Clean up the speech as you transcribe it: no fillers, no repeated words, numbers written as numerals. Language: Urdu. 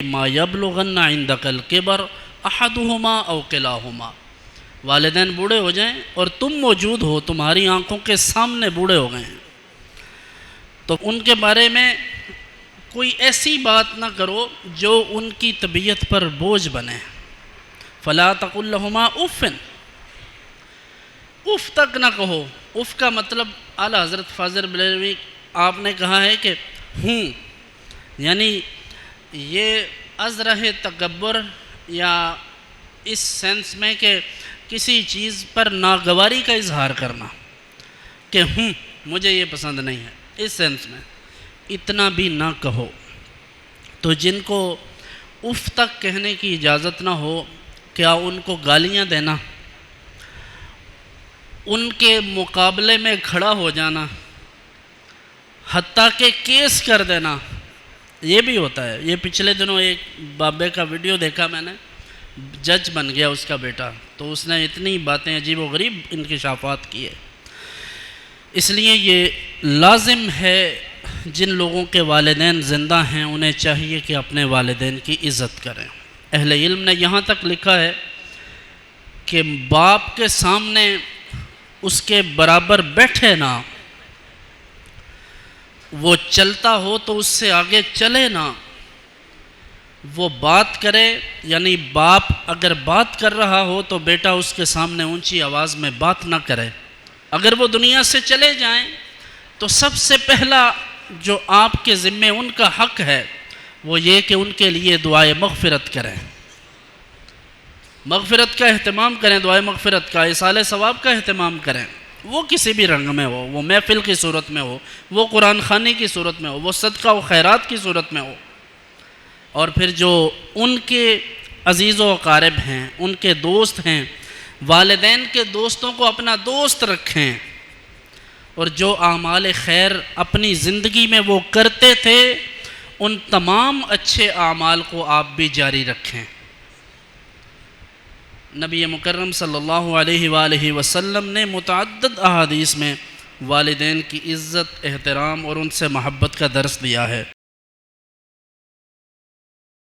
ما یبلغن عندک الکبر احدہما او کلاہما، والدین بوڑھے ہو جائیں اور تم موجود ہو، تمہاری آنکھوں کے سامنے بوڑھے ہو گئے ہیں، تو ان کے بارے میں کوئی ایسی بات نہ کرو جو ان کی طبیعت پر بوجھ بنے۔ فلا تقل لہما اف، اف تک نہ کہو۔ اف کا مطلب اعلیٰ حضرت فاضل بریلوی آپ نے کہا ہے کہ ہوں، یعنی یہ ازرہ تکبر یا اس سینس میں کہ کسی چیز پر ناگواری کا اظہار کرنا کہ مجھے یہ پسند نہیں ہے، اس سینس میں اتنا بھی نہ کہو۔ تو جن کو اف تک کہنے کی اجازت نہ ہو، کیا ان کو گالیاں دینا، ان کے مقابلے میں کھڑا ہو جانا، حتیٰ کہ کیس کر دینا، یہ بھی ہوتا ہے۔ یہ پچھلے دنوں ایک بابے کا ویڈیو دیکھا میں نے، جج بن گیا اس کا بیٹا، تو اس نے اتنی باتیں عجیب و غریب انکشافات کیے۔ اس لیے یہ لازم ہے جن لوگوں کے والدین زندہ ہیں انہیں چاہیے کہ اپنے والدین کی عزت کریں۔ اہل علم نے یہاں تک لکھا ہے کہ باپ کے سامنے اس کے برابر بیٹھے نہ، وہ چلتا ہو تو اس سے آگے چلے نہ، وہ بات کرے، یعنی باپ اگر بات کر رہا ہو تو بیٹا اس کے سامنے اونچی آواز میں بات نہ کرے۔ اگر وہ دنیا سے چلے جائیں تو سب سے پہلا جو آپ کے ذمے ان کا حق ہے وہ یہ کہ ان کے لیے دعائے مغفرت کریں، مغفرت کا اہتمام کریں، دعائے مغفرت کا، ایصال ثواب کا اہتمام کریں۔ وہ کسی بھی رنگ میں ہو، وہ محفل کی صورت میں ہو، وہ قرآن خوانی کی صورت میں ہو، وہ صدقہ و خیرات کی صورت میں ہو۔ اور پھر جو ان کے عزیز و اقارب ہیں، ان کے دوست ہیں، والدین کے دوستوں کو اپنا دوست رکھیں، اور جو اعمال خیر اپنی زندگی میں وہ کرتے تھے ان تمام اچھے اعمال کو آپ بھی جاری رکھیں۔ نبی مکرم صلی اللہ علیہ وآلہ وسلم نے متعدد احادیث میں والدین کی عزت، احترام اور ان سے محبت کا درس دیا ہے۔